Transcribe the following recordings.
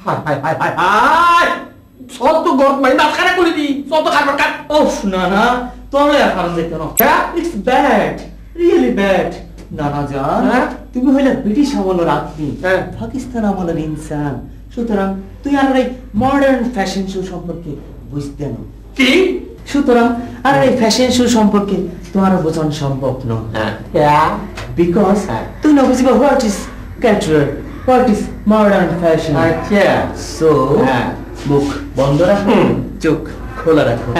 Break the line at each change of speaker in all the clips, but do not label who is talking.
হায় হায় হায় হায় হায় সব তো গরম মানে দাঁত খারাপ করে দি সব তো খাবার কাট
ওফ না তোমরা এখন দেখতে না ইটস ব্যাড রিয়েলি ব্যাড নানা জান তুমি হইলে ব্রিটিশ আমলের আদমি পাকিস্তান আমলের ইনসান সুতরাং তুই আর এই মডার্ন ফ্যাশন শো সম্পর্কে বুঝতে না
কি
সুতরাং আর এই ফ্যাশন শো সম্পর্কে তোমার বোঝানো সম্ভব নয় বিকজ তুই না বুঝিবা what is cater what is modern fashion
আচ্ছা
সো মুখ বন্ধ রাখো চোখ খোলা রাখো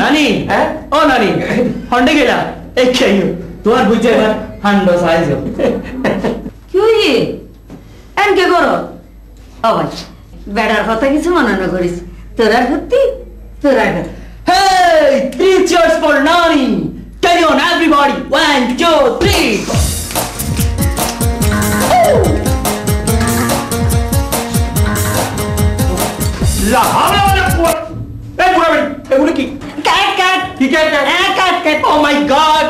নানি ও নানি হন্ডে গেলা এই খাইও তোমার বুঝে এবার হান্ডো সাইজ
কি হইয়ে এন কে করো ও ভাই বেড়ার কথা কিছু মনে না করিস তোরা সত্যি তোরা
Hey, 3 cheers for Nani! Carry on everybody! 1, 2, 3!
La habla de la puerta. এগুলো কি
কাট কাট
কি কাট
কাট কাট
Oh my God!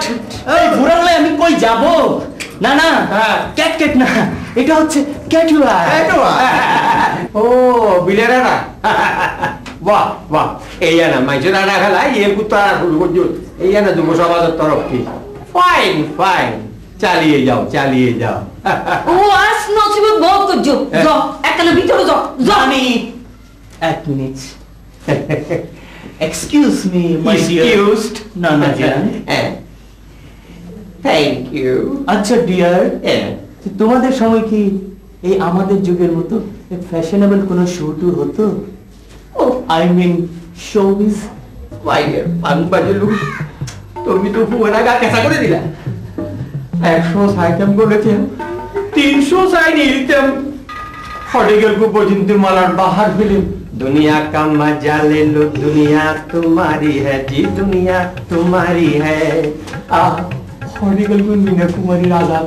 এই বুড়ালে আমি কই যাব? না না ক্যাট ক্যাট না এটা হচ্ছে ক্যাটুয়া
ও বিলেরা না বাহ বাহ এই না মাইজে রানা খেলা এই কুত্তা শুরু করছো এই না যুব সমাজের তরফ কি ফাইন ফাইন চালিয়ে যাও
ও আজ নসিবে বহুত করছো যাও একলা ভিতরে যাও
আমি এক minute excuse me my dear
Excused?
না না জান
থ্যাংক ইউ
আচ্ছা ডিয়ার তোমাদের সময় কি এই আমাদের যুগের মতো ফ্যাশনেবল কোনো শো হতো oh I mean showbiz
my dear পানবাজে লোক তুমি তো পুরা গা কেসা করে দিলা 100 আইটেম বলেছেন 300 সাইড নিতেম হডিগেল को পর্যন্ত মালার বাহার ফিল্ম दुनिया का मजा ले लो दुनिया तुम्हारी है जी दुनिया तुम्हारी है हॉरिगल को मीना कुमारी राधा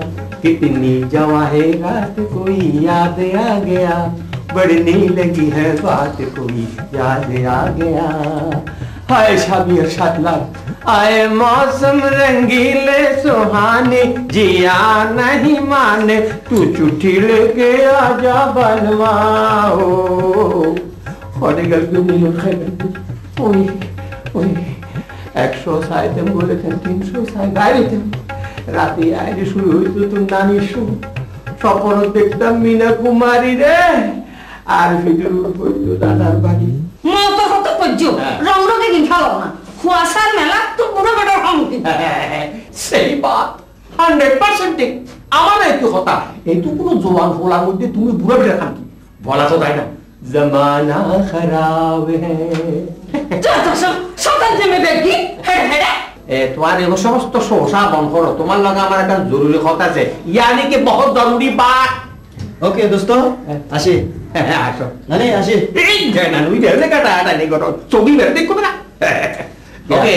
कितनी जवा है रात कोई याद आ गया बढ़ने लगी है बात कोई याद आ गया हाय शाबिर शातलाल आए मौसम रंगीले सुहाने जिया नहीं माने तू चिट्ठी लेके आजा बनवाओ हॉरिगल को मीना ओए ओए 100 সাইতেম বলেছেন 300 সাই গাইতেম রাতে আইরে শুরু হইতো তো নানি শো স্বপ্ন দেখতাম মিনা কুমারী রে আর ভিডিও হইতো দাদার বাড়ি
মত কত পজ্জ রং রঙে দিন খাও না খুয়াসার মেলা তো পুরো বড় হামকি
সেই বাত 100% ঠিক আমার একটু কথা এই তো কোনো জওয়ান ফোলার মধ্যে তুমি বুড়া বেটা খান কি বলা তো তাই না জমানা খারাপ হ্যায়
যত সব সকাল জমে দেখি হ্যাঁ হ্যাঁ
তোমার এই সমস্ত শোষা বন্ধ করো তোমার লগে আমার একটা জরুরি কথা আছে ইয়ানি কি বহুত জরুরি বাত
ওকে দোস্ত আসি
আসো
নানি আসি
এই না নুই দেলে কাটা আটা নি করো ছবি বের দেখো না
ওকে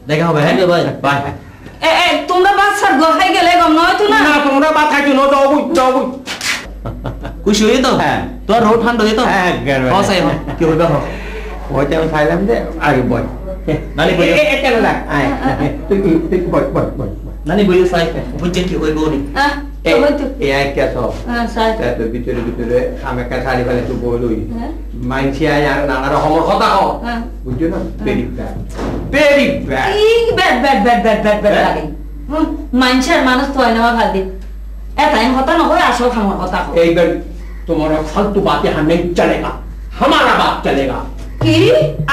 দেখা হবে হ্যাঁ বাই বাই
তোমরা বাচ্চার গহাই গেলে গম নয় তো না
না তোমরা বাত খাইছো না যাও
খুশি হই তো
হ্যাঁ
তোর রোড ঠান্ডা হই তো
হ্যাঁ
হসাই হ কি হইবা হ
ওইটা আমি খাইলাম যে আগে বল
নানি বই
কেন না তুই বল
নানি বই সাই বুঝছে কি হইব নি
এই কে তো তো ভিতরে আমি একটা শাড়ি ফেলে তো বলই মাইনছি আয় আর নানা রকমের কথা কও বুঝছো না ভেরি ব্যাড
এই ব্যাড লাগে মাইনছের মানুষ তো হয় না ভাদি এটাই কথা না হয় আসল খামার কথা
এইবার তোমার ফালতু বাতেं हम नहीं चलेगा हमारा बात चलेगा
কি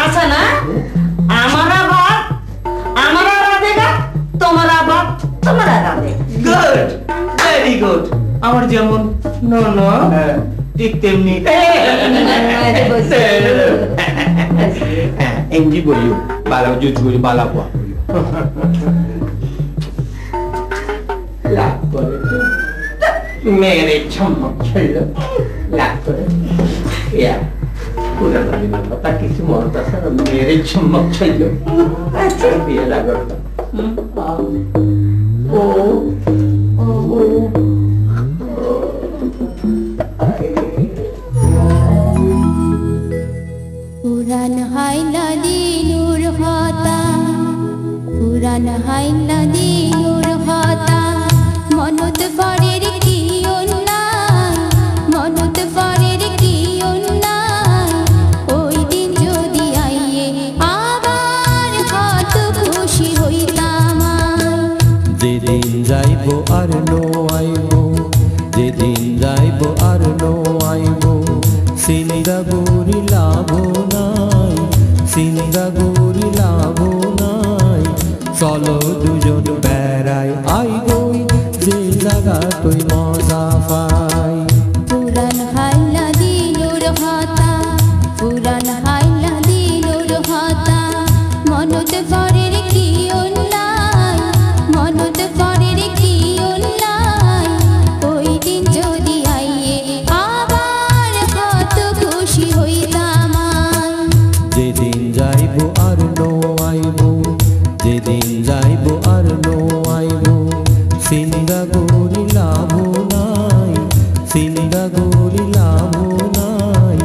আছে না हमारा बात हमारा राधेगा तुम्हारा बात तुम्हारा राधे
গুড ভেরি গুড আমার যেমন নো নো ঠিক তেমনি
एंजी बोलियो बाला जुजू बाला को ला करे मेरे चमक चलो ला करे या पूरा दिन पता किसी मरता सर मेरे चमक चलो अच्छा ये लगा ओ
পুরান হাই নদী নূর হতা পুরান হাই নদী নূর হতা মনত পরের কি উল্লাস
যেদিন যাইব আর নো আইব, যেদিন যাইব আর নো আইব, চিন্তা করি লাভ নাই, চিন্তা করি লাভ নাই। চলো দুজন বেড়াই আইবই যে জায়গা তুই মজা পাই।
পুরান হাইলা দিনুর হাতা, পুরান হাইলা দিনুর হাতা, মনত পরের কি উল্লাই, মনত পরের কি উল্লাই। ওই দিন যদি আইয়ে আবার কত খুশি হইতাম।
যেদিন যাইব আর নো আইব, যেদিন যাইব আর নো আইব, চিন্তা করি লাভ নাই, চিন্তা করি লাভ নাই।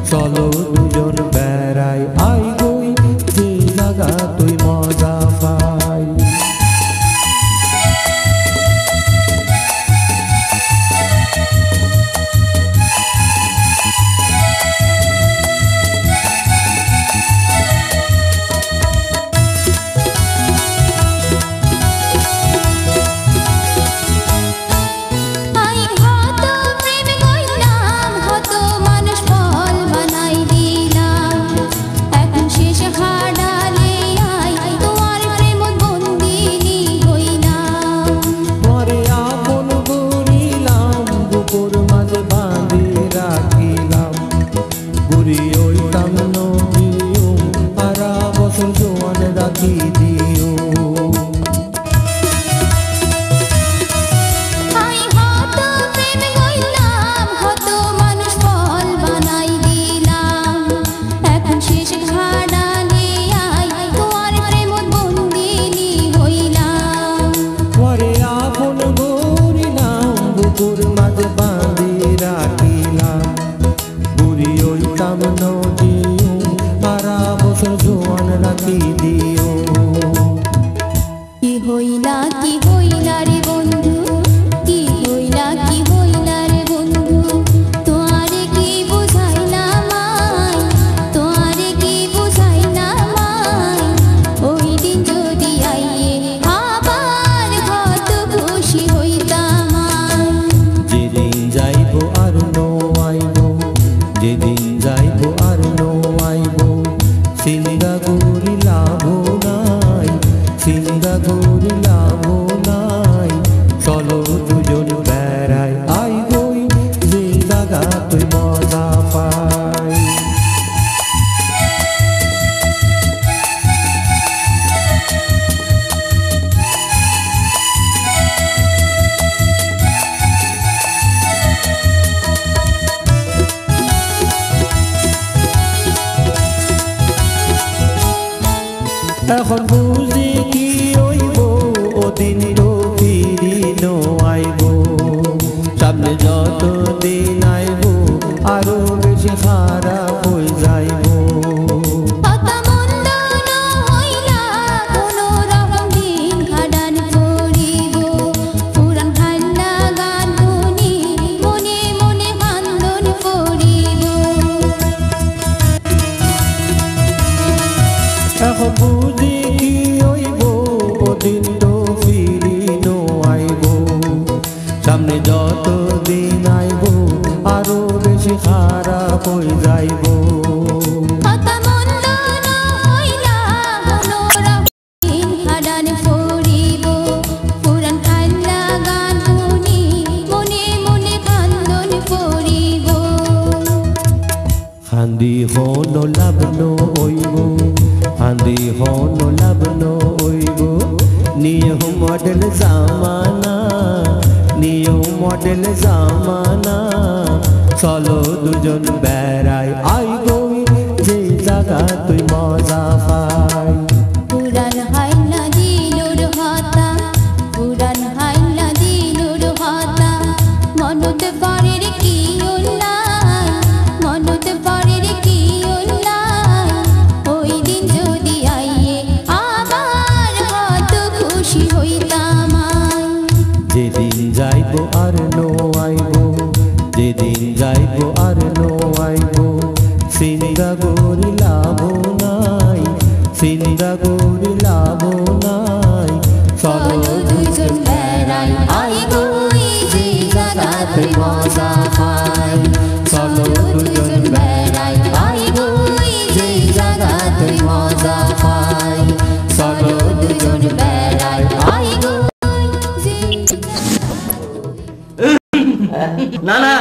চলো দুজন বেড়াই আইবই যে জায়গা তুই মজা পাই। যেদিন যাইব আর নো আইব, চিন্তা করি লাভ নাই, চিন্তা করি লাভ নাই। চলো দুজন বেড়াই আইবই যে জায়গা তুই মজা পাই। এখন বুঝি কি হইব ওদিন তো ফিরি নো আইব, সামনে যত দিন আইব আরো বেশি খারাপ হয়ে যাইব। এখন বুঝি কি হইব ওদিন তো ফিরি নো আইব, সামনে যত দিন আইব আরো বেশি খারাপ হয়ে যাইব। খান্দি হন লাভ নো হইব, খান্দি হন লাভ নো হইব, নিয়ম মডেল জামানা, নিয়ম মডেল জামানা। চলো দুজন বেড়াই আইবই যে জায়গা তুই মজা পাই।
পুরান হাইলা দিনুর হাতা, পুরান হাইলা দিনুর হাতা, মনত পরের কি উল্লাই, মনত পরের কি উল্লাই। ওই দিন যদি আইয়ে আবার কত খুশি হইতাম।
যেদিন যাইব আর নো আইব, যেদিন যাইব আর নো আইব,
আই গো যে জায়গাতে মজা পাই চলো দুজন বেড়াই আই গো যে জায়গাতে মজা পাই চলো দুজন বেড়াই আই গো
না না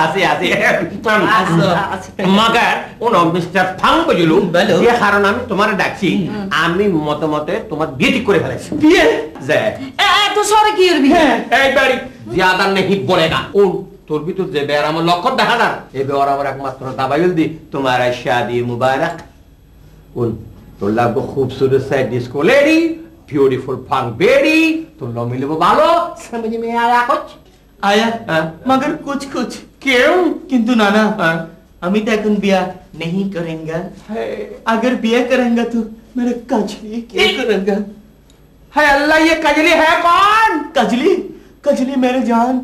আসি আসি
মাগার ও মিস্টার ফাঙ্গজুলু
বলো।
যে কারণ আমি তোমার ডাকছি আমি মতে তোমার বিয়ে ঠিক করে ফেলেছি
বিয়ে
যে
এত সরে কি এর বিয়ে
এই বাড়ি ज्यादा नहीं बोलेगा ओ তোর ভিতর যে বের আমার লক্ষ্য দেখা না এই বের আমার একমাত্র দাবাইল দি তোমার শাদি মুবারক উন তোর লাগো খুবসুরত সে ডিস্কো লেডি ब्यूटीफुल फंक बेडी तुम लोग मिले वो बालो समझ में आया कुछ
आया
हाँ?
मगर कुछ कुछ
क्यों
किंतु नाना
हाँ?
अमित এখন बिया नहीं करेंगे अगर बिया करेंगे तो मेरा कजली क्या करेंगे
है अल्लाह ये कजली है कौन
कजली कजली मेरे जान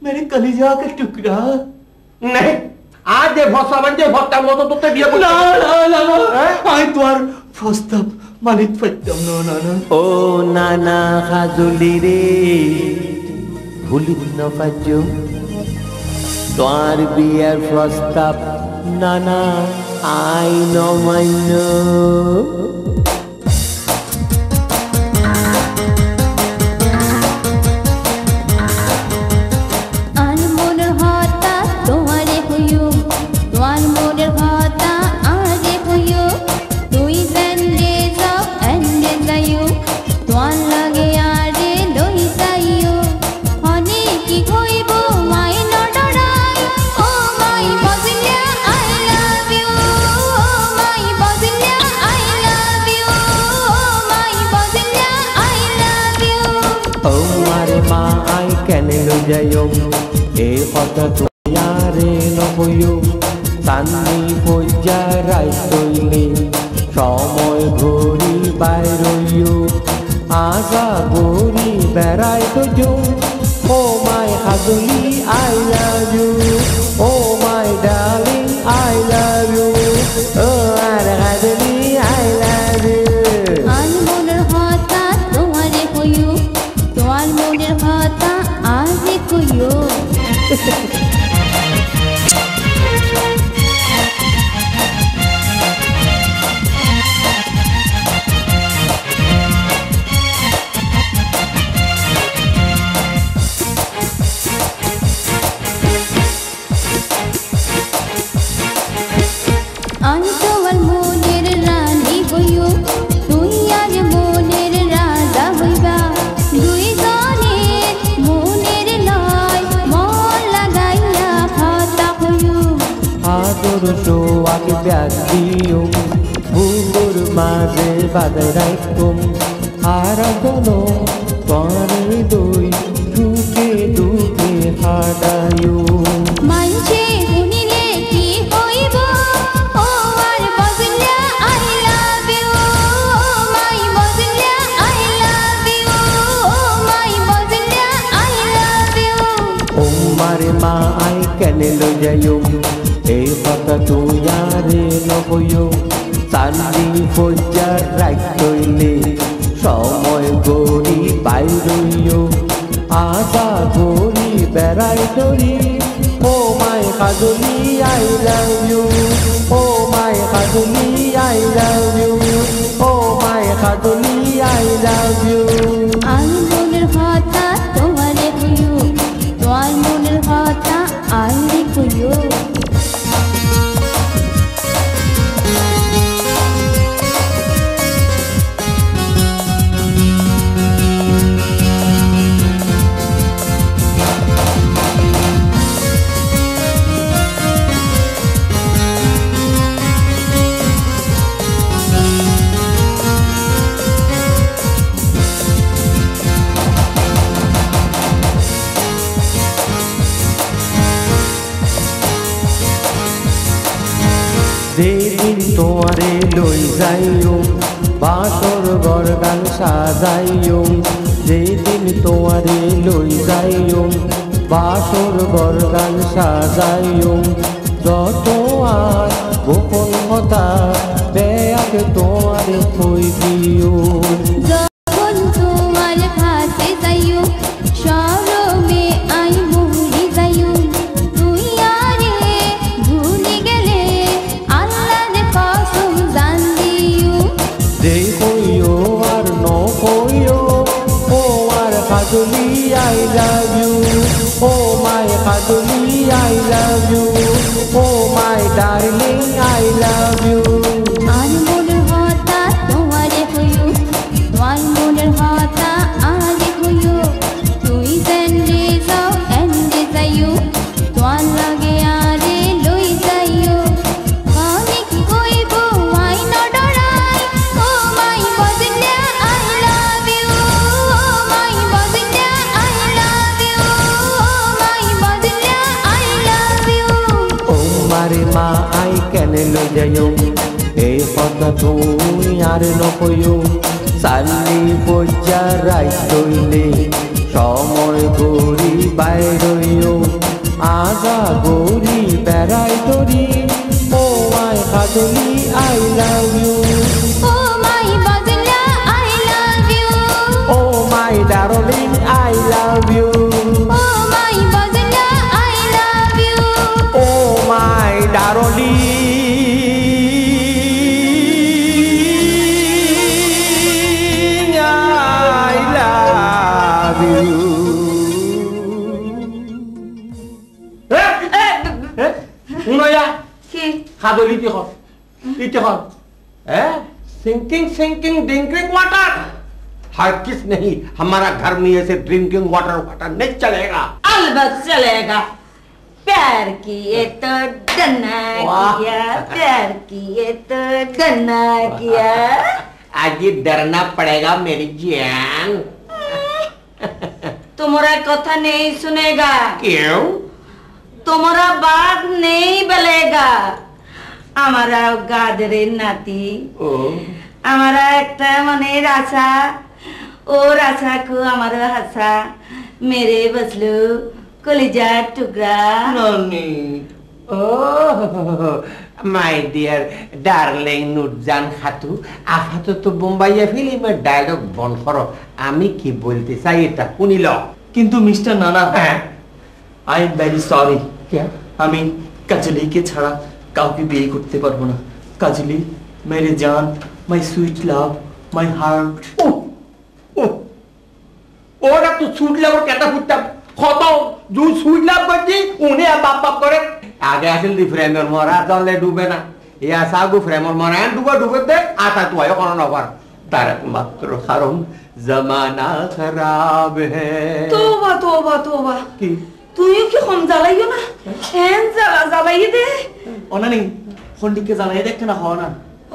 मेरे कलेजा का टुकड़ा
नहीं आज दे भोसा बंदे भोटा मोतो तो ते बिया
না না না না আই তোর প্রস্তাব মানিত পাইতাম না না না
ও নানা খাজুলি রে ভুলিব না পাজো তোর বিয়ার প্রস্তাব নানা আই নমান্য
আনমনের হতা তোমারে হইও তোমার মনের হতা আগে হইও তুই জানলে যাও এন্ডে যাইও তোমার লাগে আরে লই যাইও অনেক কি হইব মাই নডরাই ও মাই বজলিয়া I love you oh my বজলিয়া I love you oh my বজলিয়া আই লাভ ইউ
ও মারে মা আই কেন লই যাইও এই কথা তুইয়ারে নবইও সান্নি পইজা রাই তৈলে সময় ঘড়ি বাইরইও আগা গড়ি বেড়াই তো ও মাই হাজলি I love you oh my darling I love you oh আর হাজলি আই লাভ ইউ
আনমনের হতা তোমারে হইও তোমার মনের হতা আগে কইও আমি তোমার মনের রানী হইও তুই আজ মনের রাজা হইবা দুইজনের মনের লয় মন লাগাইয়া হতা হইও
আদর সোয়াকে ব্যাগ দিও বুকুর মাঝে বাঁধে রাখুম আর কোনো পানি দই ঢুকে ঢুকে হাডায়ু
মানছে শুনিলে কি হইব ও আর বজলিয়া I love you oh my বজলিয়া I love you oh my বজলিয়া আই লাভ ইউ
ও মারে মা আই কেনে লই যাইও এই কথা তুই আরে নবইও সান্দি ফজ্জা রাখ তৈলে সময় গড়ি বাইরইও আগা গড়ি বেড়াই তরি ও মাই কাজলি I love you oh my Kajli I love you oh my Kajli I love you
আনমনের হতা তোমারে হইও তোমার মনের হতা আগে কইও
যেদিন তোমারে লই যাইও বাসর ঘর গান সাজাইও যেদিন তোমারে লই যাইও বাসর ঘর গান সাজাইও যত আর গোপন কথা বেয়াকে তোমারে কই দিও
যখন তোমার হাতে
Kaduli, I love you. Oh my Kaduli, I love you. Oh my darling, I love you.
আর মনের হতা তোমারে হইও তোমার মনের হতা আরে হইও তুই জানলে যাও এন্ডে যাইও তোমার লাগে আরে লই যাইও অনেক কইব আই নডরাই ও মাই বদলে I love you oh my বদলে I love you oh my বদলে I love you
Oh mare ma I can lo jayo. এই কথা তুই আর নকইও সালি পয়জা রাইতইলে সময় গরি বাইরইও আগা গরি বেড়াই তরি ও মাই কাজলি I love you
oh my বদলে I love you
oh my darling I love you
oh my বদলে I love you
oh my darling
खादोली सिंकिंग ड्रिंकिंग वाटर हर किस नहीं हमारा घर में ऐसे ड्रिंकिंग वाटर नहीं चलेगा
अलबत्त चलेगा प्यार किए तो डरना किया प्यार किए तो डरना किया
आज ये डरना पड़ेगा मेरी जान
तुम्हारा कथा नहीं सुनेगा
क्यों
तुम्हारा बात नहीं बलेगा हमारा गादरे नाती हमारा एक मनेर आशा और आशा को हमारा हंसा मेरे बसलू कलिजा टुकड़ा
ननी oh my dear darling Nurjan খাতু আপাতত বোম্বাইয়া ফিল্মের ডায়লগ বন্ধ করো আমি কি বলতে চাই এটা শুনি লও
কিন্তু মিস্টার নানা আই এম ভেরি সরি
क्या
আমি কাজলিকে ছাড়া কাউকে বিয়ে করতে পারবো না কাজলি মেরে জান my sweet love my heart
ওরা তো সুইট লাভ কেটা ফুটতা কত जो সুইট লাভ বজি উনি বাপ বাপ করে আগে আসল দি ফ্রেমর মরা দলে ডুবে না ইয়া সাগু ফ্রেমর মরা ডুবে ডুবে দে আতা তো আয় কোন নবার তার মাত্র কারণ জামানা খারাপ হে
तोबा तोबा तोबा
কি
তুইও কি কম জ্বালাইও না হ্যাঁ জ্বালাই দে
অনানি ফন্ডিকে জানাই দেখতে না হওয়া না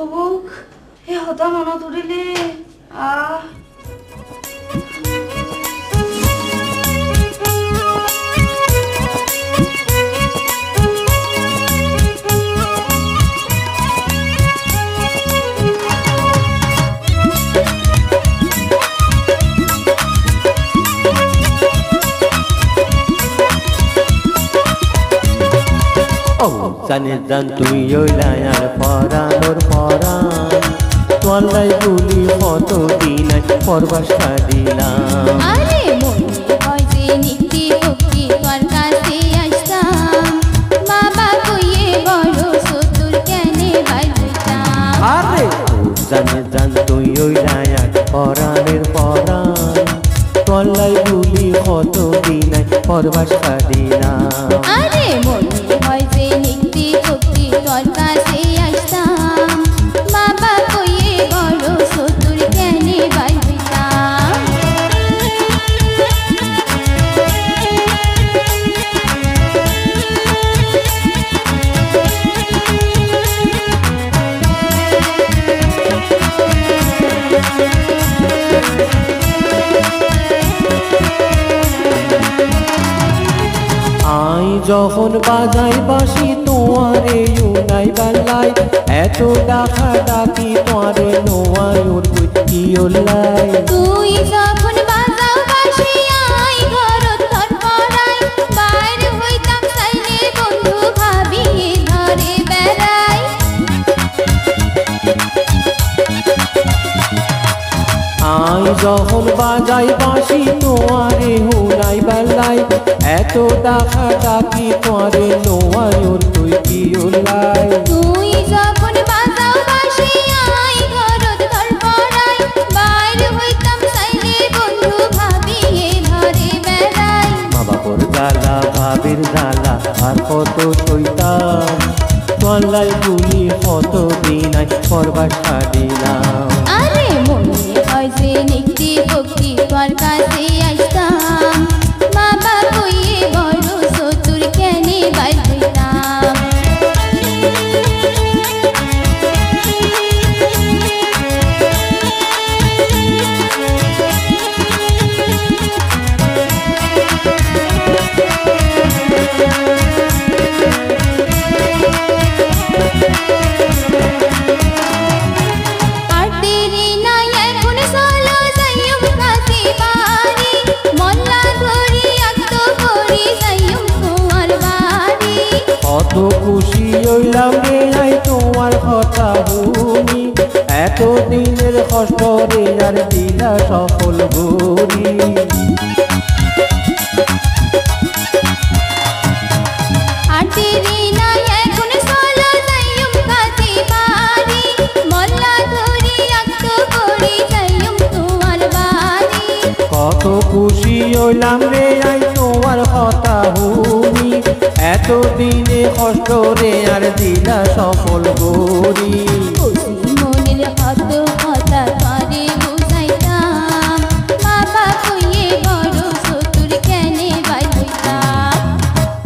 অবুক হে হতা মনে তুলিলে আহ
জানে জান তুই ওই লায়ার পরানোর পরান তোলাই গুলি কত দিন পরবাসা দিলাম
আরে মনে হয় যে নিত্যি ভক্তি তোর কাছে আসতাম বাবা কইয়ে বড় সতুর কেনে বাইতাম
আরে জানে জান তুই ওই লায়ার পরানের পরান তোলাই গুলি কত দিন পরবাসা দিলাম
আরে মনে হয় যে নিত্যি ভক্তি তোর কাছে আসতাম বাবা কইয়ে বড় সতুর কেনে বাইতাম
আই যখন বাজাই বাসি তোমারে ইউনাই বেলাই এত ডাকা ডাকি তোমারে নোয়াই ওর কি ওলাই
তুই যখন বাজাও বাঁশি আই ঘরত তোর পরাই বাইরে হইতাম চাইলে বন্ধু ভাবিয়ে ধরে বেড়াই
আই যখন বাজাই বাসি তোমারে হুনাই বেলাই এত ডাকা ডাকি তোমারে নোয়াই ওর কি ওলাই
তুই যখন বাজাও বাঁশি আই ঘরত তোর পরাই বাইরে হইতাম চাইলে বন্ধু ভাবিয়ে
কত সইতাম তোয়ালাই ভুলি কত দিনাই করবার ছাড়িলাম
আরে মনে হয় যে নিক্তি ভক্তি তোর কাছে আসতাম বাবা কইয়ে বড় চতুর কেনে বাইর হইতাম
কত খুশি হইলাম রে আই তোমার কথা শুনি এত দিনের কষ্ট রে আর দিলা সফল গরি কত খুশি হইলাম রে আই তোমার কথা শুনি এত দিনে কষ্ট রে আর দিলা সফল গরি
মনের হত কথা করে বুঝাইতাম বাবা কইয়ে বড় চতুর কেনে বাইর হইতাম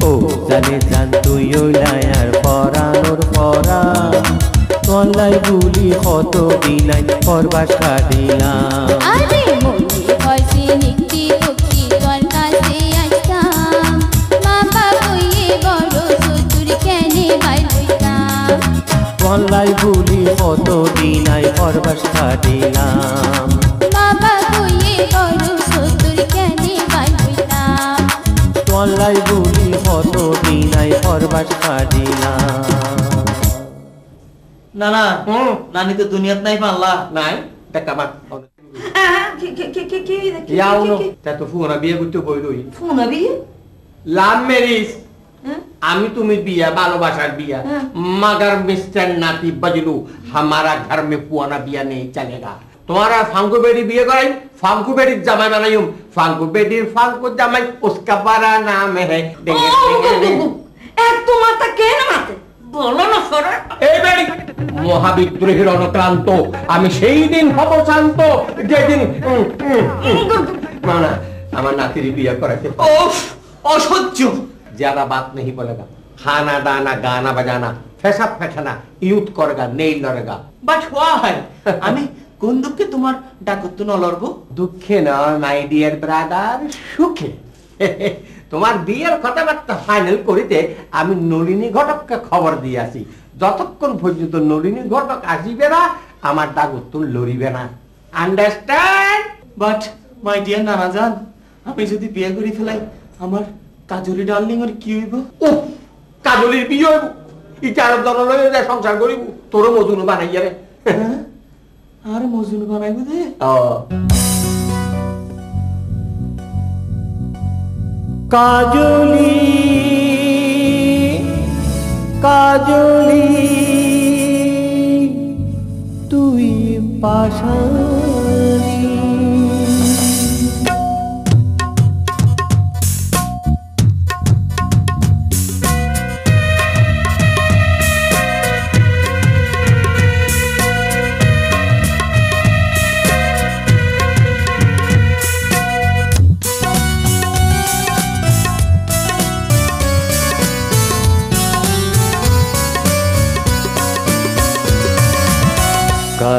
ও জানে জান তুই ওইলাই আর পরানোর পরা তোলাই ভুলি কত দিনাই করবার ছাড়িলাম
আরে মনে হয় যে নিক্তি ভক্তি তোর কাছে আসতাম বাবা কইয়ে বড় চতুর কেনে বাইর হইতাম
তোলাই ভুলি কত দিনাই করবার ছাড়িলাম
বাবা কইয়ে বড় চতুর কেনে বাইর হইতাম
তোলাই ভুলি কত দিনাই করবার ছাড়িলাম
না না নানি তো দুনিয়াত নাই পাল্লা
নাই দেখা মাত
কি
ইয়াউনো তা তো ফুনা বিয়ে করতে বইলই
ফোন আবি
লাভ ম্যারেজ আমি তুমি बिया ভালোবাসার बिया मगर मिस्टर नाती बजलू हमारा घर में पुआना बिया नहीं चलेगा तुम्हारा फांकू बेटी बिया कराई फांकू बेटी जमाई बनायूं फांकू बेटी फांकू जमाई उसका बड़ा नाम है
এত মাথা কেন মাথে বলো না সরে
এই বেড়ি মহাবিদ্রোহীর অনক্রান্ত আমি সেই দিন হব শান্ত যেদিন না আমার নাতির বিয়ে করাইতে
অসহ্য
ज्यादा बात नहीं बोलेगा खाना दाना गाना बजाना फैसा फैसाना यूथ करेगा नहीं लड़ेगा
বাট হোয়াই আমি কোন দুঃখে তোমার ডাকত্ব ন লড়বো
দুঃখে না মাই ডিয়ার ব্রাদার সুখে তোমার বিয়ের কথাবার্তা ফাইনাল করিতে আমি নলিনী ঘটককে খবর দিয়ে আসি যতক্ষণ পর্যন্ত নলিনী ঘটক আসিবে না আমার দাগত্ব লড়িবে না আন্ডারস্ট্যান্ড
বাট মাই ডিয়ার নানা জান আমি যদি বিয়ে করে ফেলাই আমার কাজলি ডার্লিং এর কি হইব
ও কাজলির বিয়ে হইব ইটার দল লয়ে যায় সংসার করিব তোর মজুন বানাইয়া রে
আর মজুন বানাইব দে
কাজলি কাজলি তুই পাশানি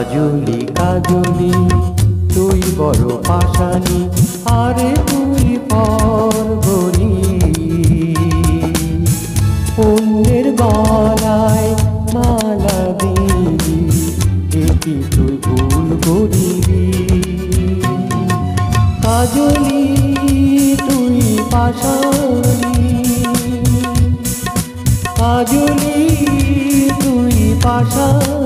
কাজলি কাজলি তুই বড় পাশানি আরে তুই পরবরি পুণ্যের গলায় মালা দিবি এটি তুই ভুল করিবি কাজলি তুই পাশানি কাজলি তুই পাশানি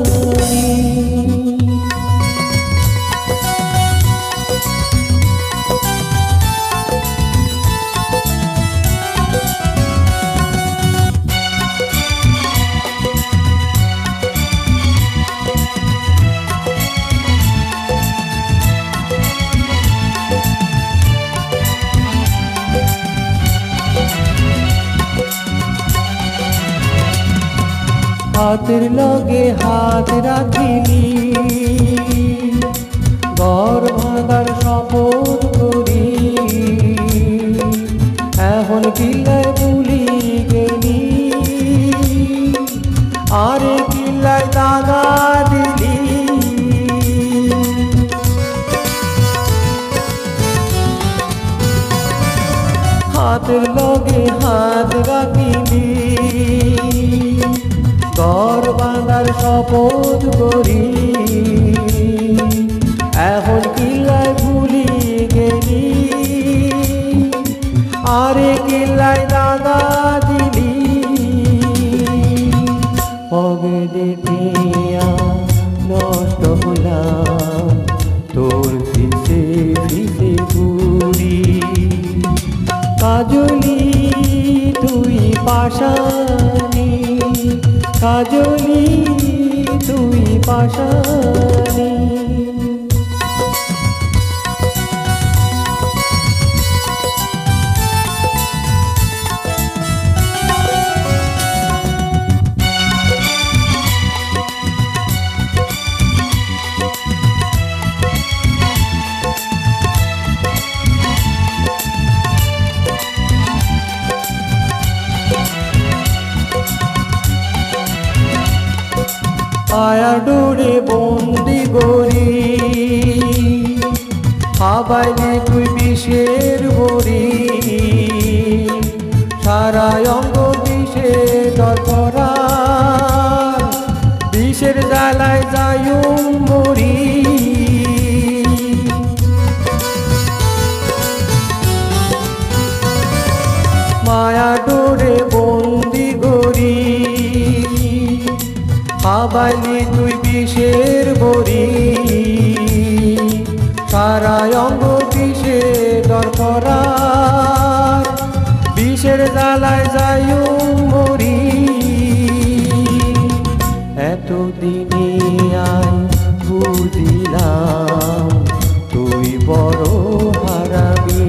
হাতের লগে হাত রাখিলি ঘর ভাঙার শপথ করি এখন কিল্লায় ভুলি গেলি আরে কিল্লায় দাগা দিলি হাতের লগে হাত রাখিলি ঘর বাঁধার শপথ করি এখন কিল্লায় ভুলি গেলি আরে কিল্লায় দাগা দিলি পগে দেখিয়া নষ্ট হলাম তোর ফিসে ফিসে ঘুরি কাজলি তুই পাশানি কাজলি তুই পাশানি আয়া ডোরে বন্দি গরি হাবাইলে তুই বিষের বরি সারা অঙ্গ বিষে দরপরা বিষের জ্বালায় যায়ুম মরি মায়া ডোরে বন্দি গরি হাবাইলি তুই বিষের বরি সারা অঙ্গ বিষে দরপরা বিষের জ্বালায় যায়ু মরি এতদিনে আই বুঝিলাম তুই বড় হারাবি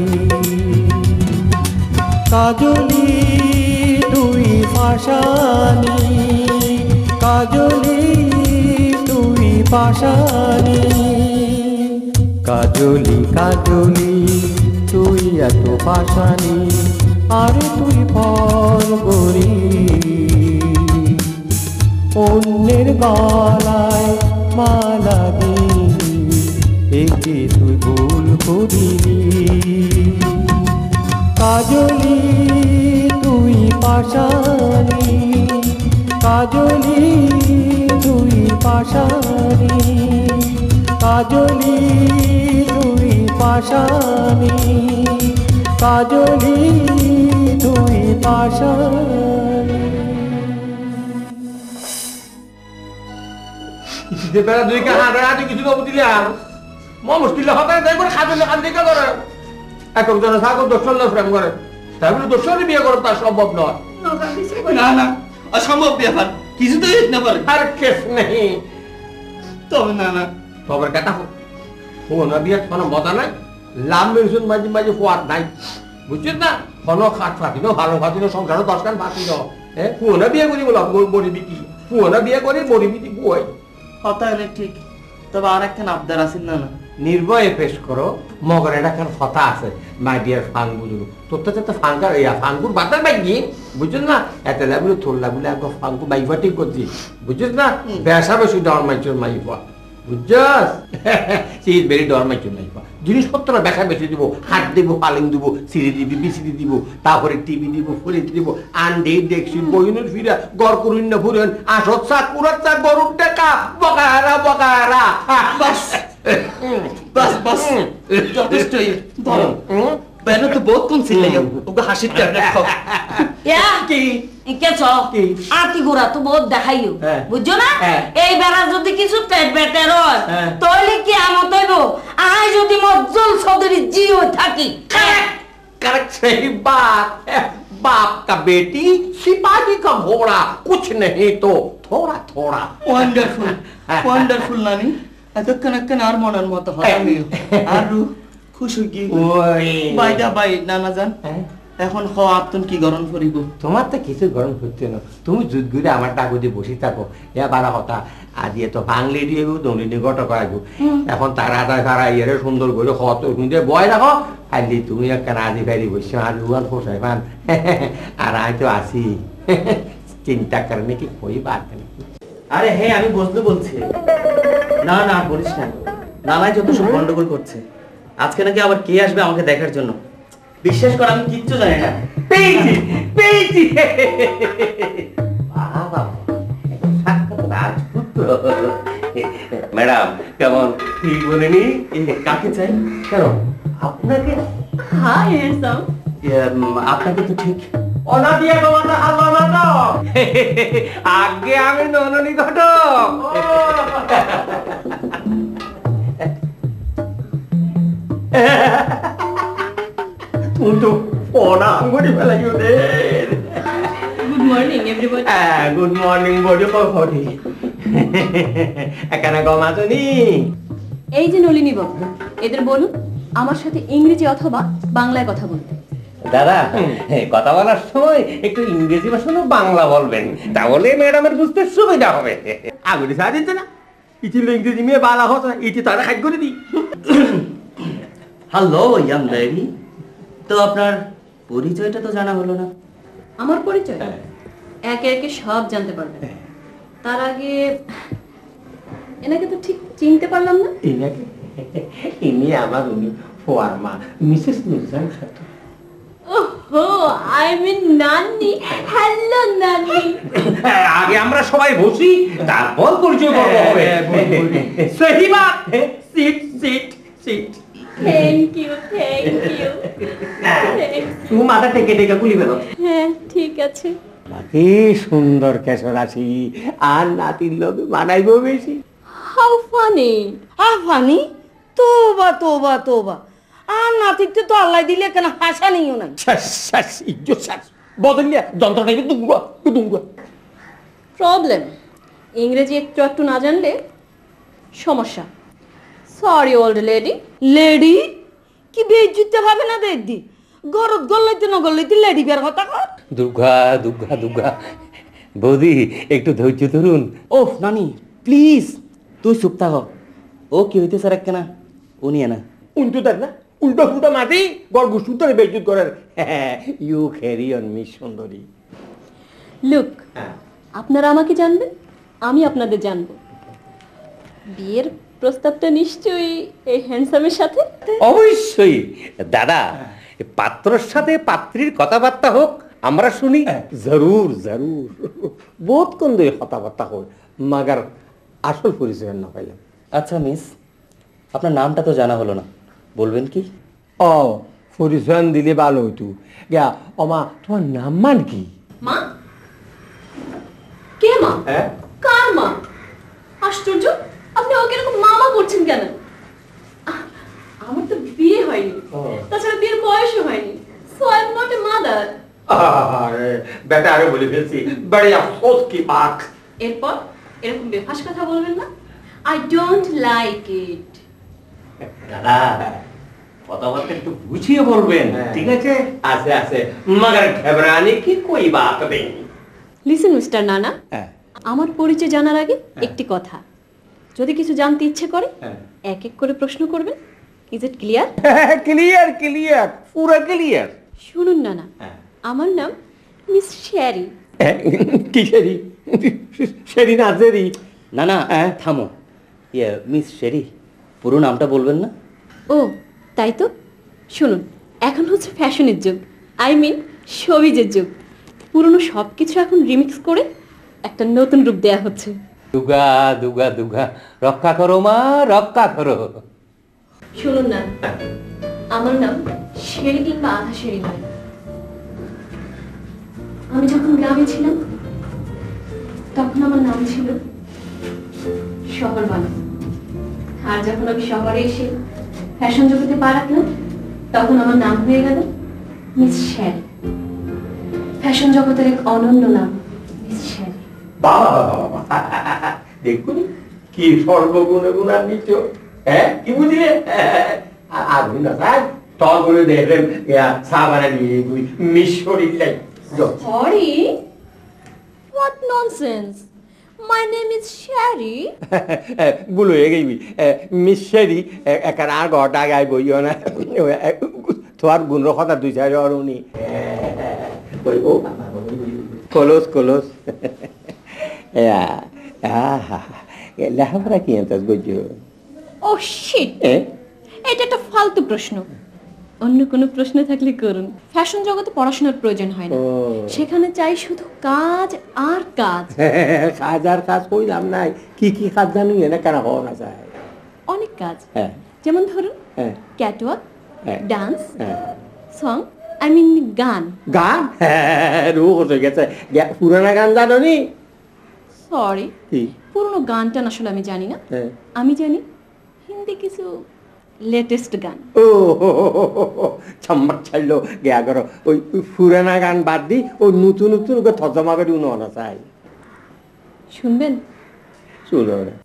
কাজলি তুই পাশানি কাজলি তুই পাশানি কাজলি কাজলি তুই এত পাশানি আরে তুই ফল গরি অন্যের গলায় মালা দিলি একে তুই ভুল করিলি কাজলি তুই পাশানি কাজলি তুই পাশানি কাজলি তুই পাশানি কাজলি তুই পাশানি
যে বেলা দুই কা হাতে হাতে কিছু নব দিলে আর মুশকিল হবে তাই করে খাজলে খান দিকে করে একজন সাগর দর্শন প্রেম করে তাই বলে দর্শনে বিয়ে করে তা সম্ভব নয়
না না অসম্ভব ব্যাপার কিছু তো হইতে না পারে
আর কেস নেই
তবে না না
খবর কথা ফোন দিয়ে কোনো মজা নাই লাভ মেনশন মাঝে মাঝে ফোয়ার নাই বুঝছেন না কোনো খাট ফাটিনো ভালো ফাটিনো সংসারও 10 খান ফাটিনো ফোন বিয়ে করি বলো মরিবি কি ফোন বিয়ে করি মরিবি কি বই
কথা হলে ঠিক তবে আর একটা আবদার আছেন না না
নির্ভয়ে পেশ করো মগর এটা কেন কথা আছে মাই ডিয়ার ফাং বুঝলো তোর তো একটা ফাঙ্কার ইয়া ফাঙ্কুর বাতার বাইকি বুঝছেন না এত লাগলো তোর লাগলে এক ফাঙ্কু বাইফা ঠিক করছি বুঝছিস না বেসা বেশি ডর মাইচুর মাইফা বুঝছস সি ইজ ভেরি ডর মাইচুর মাইফা জিনিসপত্র বেসা বেশি দিব হাট দিব পালিং দিব সিঁড়ি দিবি বিসিডি দিব তারপরে টিভি দিব ফ্রিজ দিব আন্ডে দেখছি বইনের ফিরা গড় করুন না ফুরেন আসত চাক পুরাত চাক গরুর টাকা বকারা বকারা
বাস বাস বাস যথেষ্ট ধরো বেনো তো বহুত কোন ছিল ওকে হাসির টাকা খাও
ইয়া
কি
কে চ
কি?
আতি গোরা তো বহুত দেখাইও
হ্যাঁ।
বুঝছো না
হ্যাঁ।
এই বেড়া যদি কিছু পেট বেটের হয়
হ্যাঁ।
তাহলে কি আমত হইব আই যদি মজ্জল চৌধুরী জিও থাকি
करेक्ट सही बात है बाप का बेटी सिपाही का घोड़ा कुछ नहीं तो थोड़ा थोड़ा
ওয়ান্ডারফুল ওয়ান্ডারফুল নানি এতক্ষণ একখান আর মনের মতো হয় আর খুশি কি
ওই
বাইদা বাই নানা জান এখন হ আপন কি গরম করিব?
তোমার তো কিছু গরম হচ্ছে না, তুমি জুত ঘুরে আমার টাকুতে বসে থাকো, এ বারা কথা আজ তো বাংলি দিয়ে দৌড়িনি গট করাইব। এখন তারা তারা ইয়ে সুন্দর করে হত শুনতে বয় রাখো, খালি তুমি একটা আজি ফেরি বসছো, আজ উয়ান পোষাই পান আর আমি তো আসি চিন্তা করে নাকি কই বাদ নাকি।
আরে হ্যাঁ আমি বসতে বলছি। না না বলিস না, নানাই যত সব গন্ডগোল করছে। আজকে নাকি আবার কে আসবে আমাকে দেখার জন্য। বিশ্বাস কর আমি কিচ্ছু জানি না।
পেয়েছি পেয়েছি বাবা রাজপুত্র। ম্যাডাম কেমন ঠিক বলেনি?
কাকে চাই?
কেন আপনাকে?
Hi handsome.
আপনাকে তো ঠিক
অনাদিয়া তোমাটা হালো না তো আগে আমি নননী ঘটক। তুমি তো পড়া আঙ্গুরি ফেলাই ওদের।
Good morning everybody.
Good morning body body এখানে গম আছনি?
এই যে নলিনী বাবু, এদের বলুন আমার সাথে ইংরেজি অথবা বাংলায় কথা বলতে।
দাদা কথা বলার সময় একটু ইংরেজি ভাষা বাংলা বলবেন, তাহলে ম্যাডামের বুঝতে সুবিধা হবে। আগুরি সারা দিচ্ছে না, ইতি ইংরেজি মেয়ে বালা হতো ইতি তারা খাই করে দিই।
হ্যালো ইয়াং লেডি, তো আপনার পরিচয়টা তো জানা হলো না।
আমার পরিচয় একে একে সব জানতে পারবেন। তার আগে এনাকে তো ঠিক চিনতে পারলাম না।
ইনাকে ইনি আমার উনি ফোয়ার মা মিসেস মির্জান খাতুন।
ওহো, আই মিন নানি। হ্যালো নানি।
আগে আমরা সবাই বসি, তারপর পরিচয় করবো হবে। সহি বাত। Sit sit sit.
Thank you thank you.
তুমি মাথা টেকে টেকে গুলি বেরো।
হ্যাঁ ঠিক আছে।
কি সুন্দর কেশর আছি, আর নাতির লোক মানাইব বেশি।
How funny.
ফানি তোবা তোবা তোবা, আর নাতিতে তো আল্লাহ দিলে কেন হাসা নিও নাই।
শ্বাস শ্বাস ইজ্জত শ্বাস বদলিয়া যন্ত্রণা দুঙ্গুয়া দুঙ্গুয়া।
প্রবলেম, ইংরেজি একটু একটু না জানলে সমস্যা। Sorry old lady.
লেডি কি বেইজ্জতে ভাবে না দেখদি, গরত গল্লাইতে না গল্লাইতে লেডি বের কথা কর।
দুর্গা দুর্গা দুর্গা বৌদি একটু ধৈর্য ধরুন।
ওহ নানি প্লিজ তুই চুপ থাক। ও কি হইতে স্যার কেনা ও নিয়ে না
উল্টো দেখ না, উল্টো ফুটো মাটি গড় গুসুর ধরে বেজুত করেন। ইউ ক্যারি অন মিস সুন্দরী।
লুক, আপনারা আমাকে জানবেন, আমি আপনাদের জানবো। বিয়ের প্রস্তাবটা নিশ্চয়ই এই হ্যান্ডসামের সাথে।
অবশ্যই দাদা, পাত্রর সাথে পাত্রীর কথাবার্তা হোক, আমরা শুনি। জরুর জরুর বহুত কোন দিয়ে কথাবার্তা হোক, মাগার আসল পরিচয় না পাইলাম।
আচ্ছা মিস, আপনার নামটা তো জানা হলো না, বলবেন কি?
ও পরিচয় দিলে ভালো হইতো। গা অমা তোমার নাম মান কি?
মা? কে মা?
হ্যাঁ
কার মা? আশ্চর্য, আপনি ওকে এরকম মামা করছেন কেন? আমার তো বিয়ে হয়নি, তাছাড়া বিয়ের বয়সও হয়নি, so I am not a mother.
আরে বেটা আরে বলে ফেলছি, বড় আফসোস কি বাত।
এরপর এরকম বেফাস কথা বলবেন না, আই ডোন্ট লাইক ইট।
দাদা কথাবার্তা একটু বুঝিয়ে বলবেন, ঠিক আছে? আছে আছে মগর ঘবরানে কি কোই বাত নেই।
লিসেন মিস্টার নানা, আমার পরিচয় জানার আগে একটি কথা, যদি কিছু জানতে ইচ্ছে করে এক এক করে প্রশ্ন করবেন। Is it clear?
Clear clear পুরো ক্লিয়ার।
শুনুন নানা, আমার নাম মিস শেরি।
কি শেরি? শেরি না জেরি?
না না থামো, ইয়ে মিস শেরি পুরো নামটা বলবেন না?
ও তাই তো, শুনুন, এখন হচ্ছে ফ্যাশনের যুগ, আই মিন শোবিজের যুগ। পুরনো সব কিছু এখন রিমিক্স করে একটা নতুন রূপ দেয়া হচ্ছে।
দুগা দুগা দুগা, রক্ষা করো মা রক্ষা করো।
শুনুন না, আমার নাম শেরি কিংবা আধা শেরি নয়। আমি যখন গ্রামে ছিলাম তখন আমার নাম ছিল শহর বানু, আর যখন আমি শহরে এসে ফ্যাশন জগতে পা রাখলাম তখন আমার নাম হয়ে গেল মিস শেরি। ফ্যাশন জগতের এক অনন্য নাম মিস শেরি।
বাবা দেখুন কি সর্বগুণে গুণান্বিত। হ্যাঁ কি বুঝলে? আগুন না স্যার তখন বলে দেখলেন সাবানা নিয়ে মিশরি লাই
Sorry? What nonsense? My name is Sherry.
ভুল হয়ে গেবি মিশরি একার আর ঘরটা গায়ে বইও না তোমার গুণর কথা দুই চার উনি কলস কলস লেখাপড়া কি আনতাস বুঝছো
Oh shit! এটা একটা ফালতু প্রশ্ন। অন্য কোনো প্রশ্ন থাকলে করুন। ফ্যাশন জগতে পড়াশোনার প্রয়োজন হয় না, সেখানে চাই শুধু কাজ আর কাজ।
কাজ আর কাজ কইলাম নাই, কি কি কাজ জানি না কেন হওয়া না যায়?
অনেক কাজ, যেমন ধরুন catwalk, dance, song, I mean গান।
গান? রোগ হয়ে গেছে, পুরানা গান জানো নি?
সরি, পুরনো গানটা আসলে আমি জানি না। আমি জানি হিন্দি কিছু লেটেস্ট গান।
ও চম্মক ছাড়লো গিয়া করো, ওই পুরানা গান বাদ দি ওই নতুন নতুন তর্জমা করে উনো চাই।
শুনবেন?
শুনো না।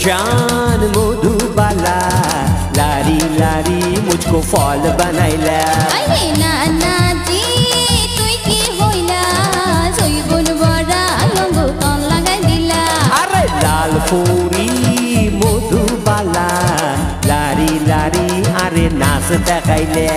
जान मधुबाला लारी लारी मुझको फॉल बनाइला
अरे नाना जी तुई की होइला सोई बोल बड़ा लंगो तन लगाई दिला
अरे लाल पूरी मधुबाला लारी लारी अरे नाच देखाइले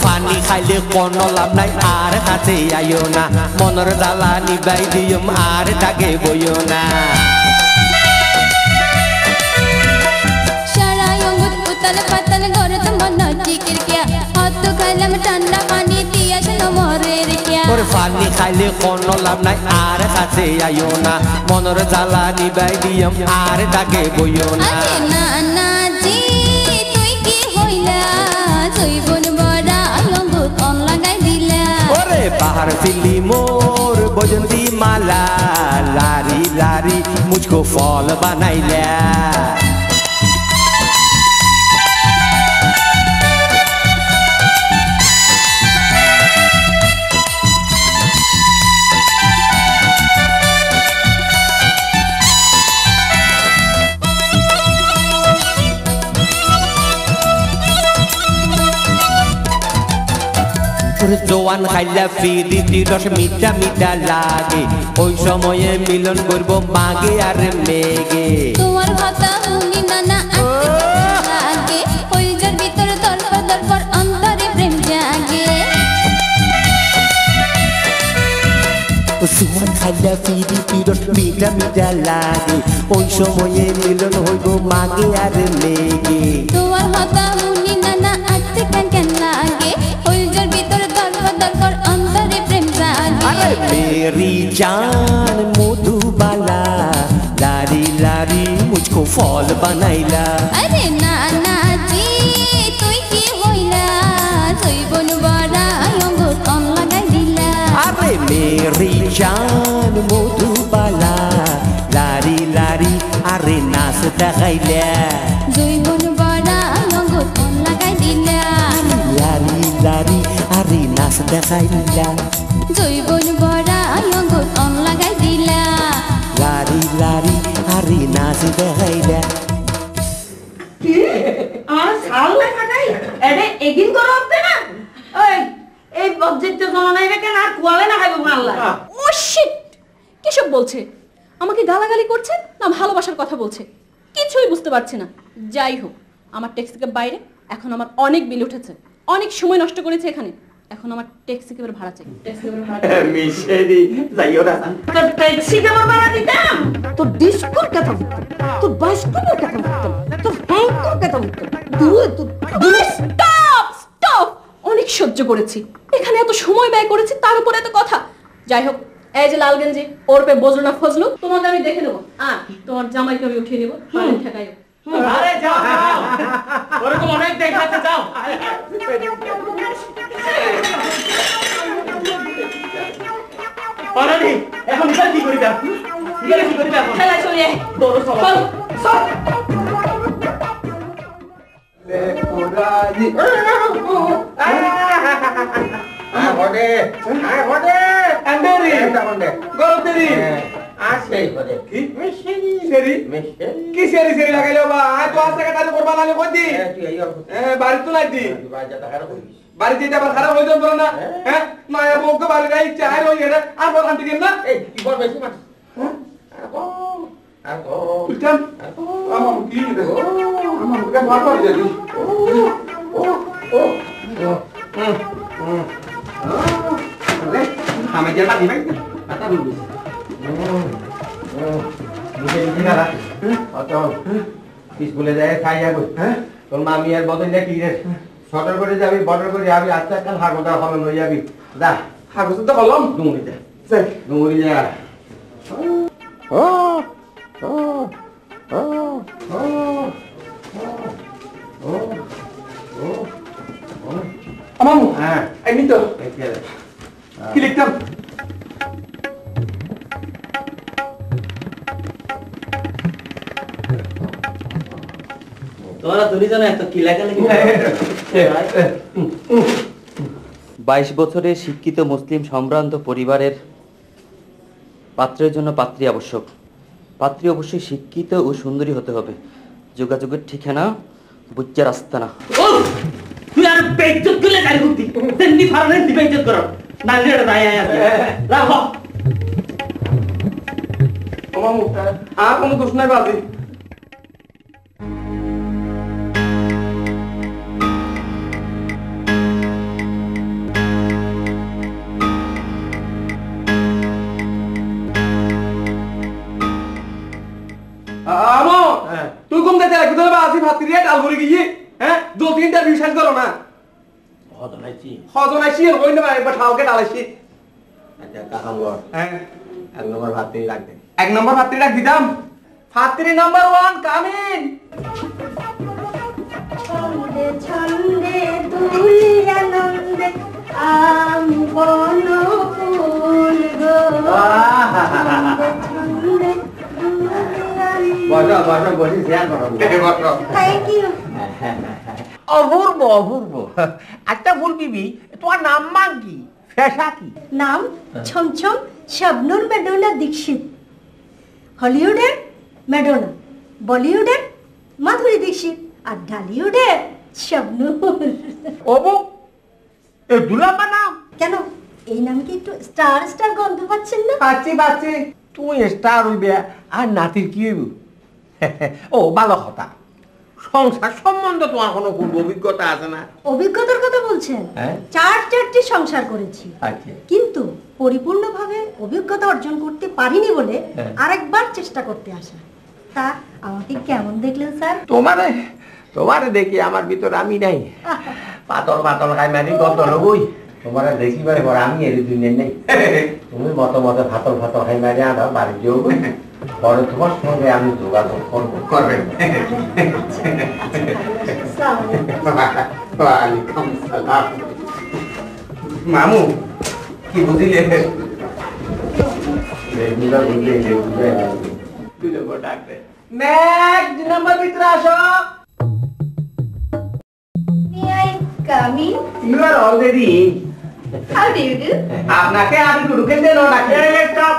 পানি খাইলে কোনো লাভ নাই আর কাছে আইও না মনের জ্বালা নিবাই দিয়ম আর তাকে বইও না
সারা অঙ্গুত উতাল পাতাল ঘরে তো মন টিকির কিয়া হাত খাইলাম ঠান্ডা পানি দিয়া শোনো মরের কিয়া
ওরে পানি খাইলে কোনো লাভ নাই আর কাছে আইও না মনের জ্বালা নিবাই দিয়ম আর তাকে বইও না
আরে নানা জি তুই কি হইলা তুই বন বড়া লঙ্গু তন লাগাই দিলা
ওরে বাহার ফিলি মোর বজন্তি মালা লারি লারি মুঝকো ফল বানাইলা জোয়ান খাইলা ফিরিতি রস মিঠা মিঠা লাগে ওই সময়ে মিলন করব মাগে আর মেগে
তোমার কথা শুনি নানা আগে ওই যার ভিতরে দরপর দরপর অন্তরে প্রেম জাগে
জোয়ান খাইলা ফিরিতি রস মিঠা মিঠা লাগে ওই সময়ে মিলন হইব মাগে আর মেগে
তোমার কথা শুনি নানা আজকে কেন কেন লাগে ওই যার ভিতরে দরপর দরপর অন্তরে প্রেম জাগে
আরে মেরি জান মধুবালা লারি লারি মুঝকো ফল বানাইলা
আরে নানা জি তুই কি হইলা তুই বন বড়া লঙ্গো তন লাগাই দিলা
আরে মেরি জান মধুবালা লারি লারি আরে নাচ দেখাইলা
তুই বন বড়া লঙ্গো তন লাগাই দিলা
লারি লারি আরে নাচ দেখাইলা
তুই বন বড়া লঙ্গো তন লাগাই দিলা
লারি লারি আরে নাচ দেখাইলা
কি আর সাল লেখা নাই এডে এগিন করো আপনি না ওই এই বজ্জিত জমানায় কেন আর কোয়ালে না খাইবো আল্লাহ
ও শিট কিসব বলছে? আমাকে গালাগালি করছে না ভালোবাসার কথা বলছে? কিছুই বুঝতে পারছি না। যাই হোক, আমার ট্যাক্সি থেকে বাইরে এখন আমার অনেক বিল উঠেছে, অনেক সময় নষ্ট করেছে এখানে। এখন আমার ট্যাক্সি কেবল ভাড়া চাই, ট্যাক্সি কেবল ভাড়া চাই।
মিশেরি যাইও না।
তোর ট্যাক্সি কেমন ভাড়া দিতাম, তোর ডিস্কোর কথা বলতাম, তোর বাস্কোর কথা বলতাম, তোর হ্যাঙ্কোর কথা বলতাম।
স্টপ স্টপ, অনেক সহ্য করেছি, এখানে এত সময় ব্যয় করেছি, তার উপর এত কথা। যাই হোক, এই যে লাল গেঞ্জি, ওর পে বজলো না ফজলু, তোমাকে আমি দেখে নেবো। আর তোমার জামাইকে আমি উঠিয়ে নেবো, ঠেকাই।
আরে যাও যাও, ওরকম অনেক দেখাতে যাও। অনানি এখন এটা কি করিবা, এটা কি করিবা?
খেলা চলে
বড় সবাই
লে কোরাজি হদে হদে
আন্ডারি গলতেরি
আসেই হদে
কি মেশিনি সেরি কি সেরি সেরি লাগাইলো বা আই তো আসে কাটা করবা না কইতি
তুই আইও
বাড়ি তো নাই দি
বাড়ি যা টাকা কইস
বাড়ি যেটা আবার খারাপ হয়ে যাবে না। হ্যাঁ মায়া বউকে বাড়ি নাই চাই রই এর আর বড় আন্টি কেন না
এই কি বল বেশি মাছ আর তো
উঠতাম আমার কি দেখো আমার মুখে ভাত হয়ে যাবে।
আমি যে বাড়ি ভাই কথা বলবি মুখে দিবি না অত স্কুলে যায় খাই যাবো হ্যাঁ তোর মামি আর বদলে কি রে সদর করে যাবি বর্ডার করে যাবি আচ্ছা কাল হাগোদা ফলন হয়ে যাবি যা
হাগো তো হলাম
ডুঙুরিতে
যাই
ডুঙুরি যা
আমার
হ্যাঁ
এমনি তো কি লিখতাম
তোমরা দুইজনে এত কি লাগালাগি 22 বছরের শিক্ষিত মুসলিম সম্ভ্রান্ত পরিবারের পাত্রের জন্য পাত্রী আবশ্যক। পাত্রী অবশ্যই শিক্ষিত ও সুন্দরী হতে হবে। যোগাযোগের ঠিকানা বুজ্জার আস্তানা।
তুই আর বেইজ্জত করে গাড়ি হুতি তেমনি ফারনে দিবে ইজ্জত করো না রে রায় আয়া রাখো আমার মুখটা আর কোনো দোষ নাই বাজি আমো তুই কম দেখতে লাগবে তোর বাজি ভাত দিয়ে ডাল করে গিয়ে হ্যাঁ দু তিনটা বিশ্বাস করো না
হদনাইছি
হজনাইছি আর কই না একবার ঠাওকে ডালাইছি
আচ্ছা কাহাম গর
হ্যাঁ
এক নম্বর ভাতই রাখ দে
এক নম্বর ভাতটি রাখ দিতাম ভাতটি নাম্বার 1 কামিন
ছন্দে ছন্দে দুলি আনন্দে আমি বন ফুল গো ছন্দে
বসো বসো বসি শেয়ার করো
থ্যাংক ইউ
অপূর্ব অপূর্ব একটা ফুল বিবি তোমার নাম মা কি ফেসা কি
নাম ছমছম শাবনুর মেডোনা দীক্ষিত হলিউডের মেডোনা বলিউডের মাধুরী দীক্ষিত আর ঢালিউডের শাবনুর
ওবো এ দুলাপা নাম
কেন এই নাম কি একটু স্টার স্টার গন্ধ পাচ্ছেন না
পাচ্ছি পাচ্ছি তুমি স্টার হইবে আর নাতির কি হইব ও ভালো কথা সংসার সম্বন্ধ তোমার কোনো পূর্ব অভিজ্ঞতা আছে না
অভিজ্ঞতার কথা বলছেন
হ্যাঁ।
4টি সংসার করেছি
আচ্ছা
কিন্তু পরিপূর্ণভাবে অভিজ্ঞতা অর্জন করতে পারিনি বলে
হ্যাঁ।
আরেকবার চেষ্টা করতে আসা তা আমাকে কেমন দেখলেন স্যার
তোমারে তোমারে দেখি আমার ভিতর আমি নাই পাতল পাতল খাই মারি কত লবই তোমারে দেখিবারে পর আমি এর দুনিয়া নেই তুমি মতো মতো ফাতল ফাতল খাই মারি আনা বাড়ি যাও পরে তোমার সঙ্গে আমি যোগাযোগ করবো করবেন ওয়ালাইকুম সালাম মামু কি বুঝিলে রেগুলার বুঝলে রেগুলার তুই লোক ডাকতে
নেক্সট নাম্বার ভিতরে আসো
May I come in?
You are already
How do you do?
আপনাকে আমি ঢুকে দেন নাকি
স্টপ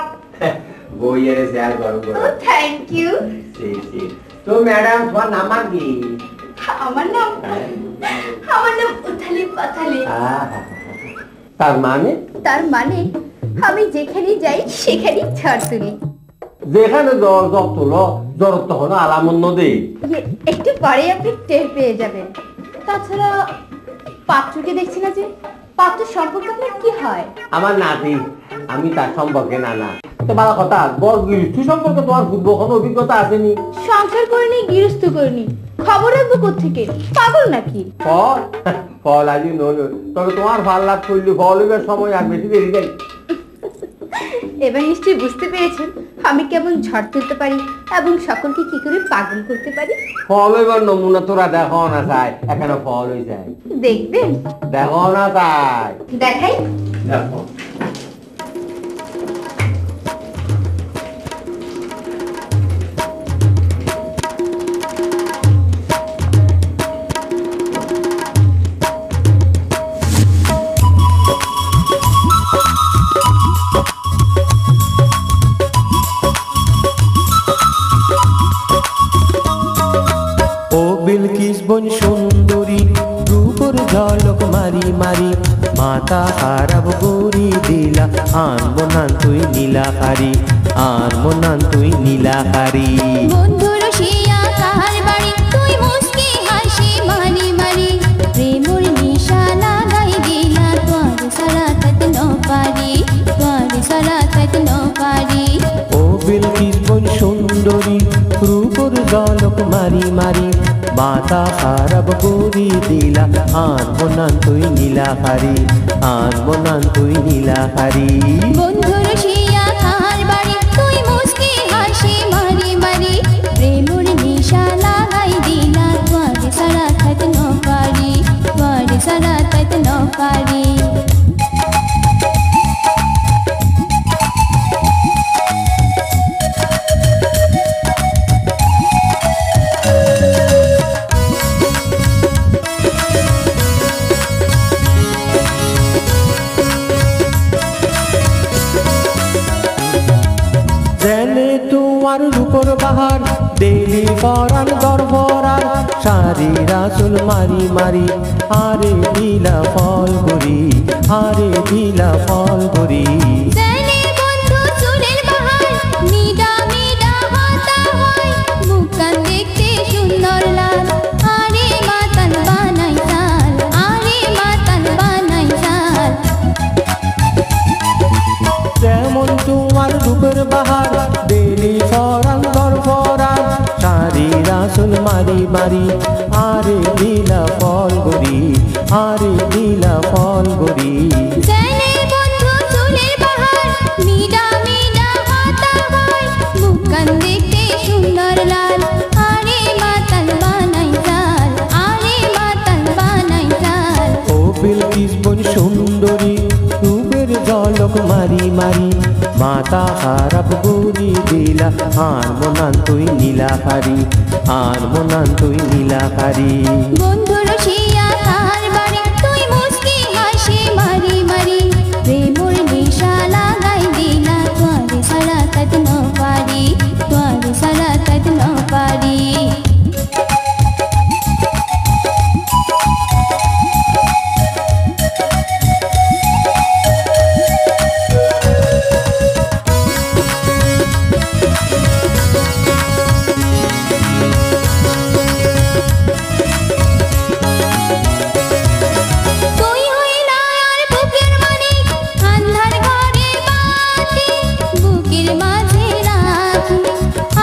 বইয়ের শেয়ার করো
Oh, thank you.
ঠিক ঠিক তো ম্যাডাম তোমার নাম কি
আমার নাম উথালি পাথালি
তার মানে
তার মানে আমি যেখানেই যাই সেখানেই ঝড় তুলি।
যেখানে জ্বর তুলো জ্বর তখন আলামন্য দেই
একটু পরে আপনি টের পেয়ে যাবেন।
তাছাড়া পাত্রকে দেখছি না যে, পাত্র সম্পর্কে আপনার কি হয়?
আমার নাতি, আমি তার সম্পর্কে নানা। তো ভালো কথা, বল গৃহস্থ সম্পর্কে তোমার পূর্ব কোনো অভিজ্ঞতা আসেনি?
সংসার করিনি, গৃহস্থ করিনি, খবর রাখবো কোত্থেকে? পাগল নাকি?
ফল ফল আজি নল, তবে তোমার ভাল লাভ করলে ফল হইবার সময় আর বেশি দেরি যাই।
এবার নিশ্চয়ই বুঝতে পেরেছেন আমি কেমন ঝড় তুলতে পারি এবং সকলকে কি করে পাগল করতে পারি।
ফল হইবার নমুনা তোরা দেখো না চাই, এখানে ফল হয়ে যায়।
দেখবেন?
দেখো না চাই,
দেখাই।
দেখো।
বিলকিস বোন সুন্দরী, রূপর ঝলক মারি মারি, মাথা খারাপ করি দিলা, আনবো না তুই নীলাকারি, আনবো না তুই নীলাকারি।
বন্ধু রসিয়া কাহার বাড়ি, তুই মুস্কি হাসি মারি মারি, প্রেমর নিশা লাগাই দিলা, তোর সারা তত ন পারি, তোর সারা তত ন পারি।
ও বিলকিস বোন সুন্দরী, রূপর ঝলক মারি মারি, মাথা খারাপ করি দিলা, আনবো না তুই নীলাকারি, আনবো না তুই নীলাকারি।
বন্ধু রসিয়া কাহার বাড়ি, তুই মুস্কি হাসি মারি মারি, প্রেমর নিশা লাগাই দিলা, তোর সারা তত ন পারি, তোর সারা তত ন পারি।
জেনে তোমার রূপর বাহার, দেলি পরান দরবরার, সারি রাসুল মারি মারি, আরে দিলা ফল করি, আরে দিলা ফল করি।
জানে বন্ধু চুলের বাহার, মিডা মিডা হাতা হয়, মুখখান দেখতে সুন্দর লাল, আরে মাতাল বানাই চাল, আরে মাতাল বানাই চাল।
যেমন তোমার রূপের বাহার, দেলি পরান দরবরার, সারি রাসুল মারি মারি, আরে দিলা ফল করি, আরে দিলা ফল করি।
জানে বন্ধু চুলের বাহার, মিডা মিডা হাতা হয়, মুখখান দেখতে সুন্দর লাল, আরে মাতাল বানাই চাল, আরে মাতাল বানাই চাল।
ও বিলকিস বোন সুন্দরী, রূপের ঝলক মারি মারি, মাথা খারাপ করি দিলা, আনবো না তুই নীলাকারি, আনবো না তুই নীলাকারি।
বন্ধু রসিয়া কাহার বাড়ি, তুই মুস্কি হাসি মারি মারি, প্রেমর নিশা লাগাই দিলা, তোর সারা তত ন পারি, তোর সারা তত ন পারি। তুই হইলা আর বুকের মানিক, আন্ধার ঘরে বাতি, বুকের মাঝে রাখি,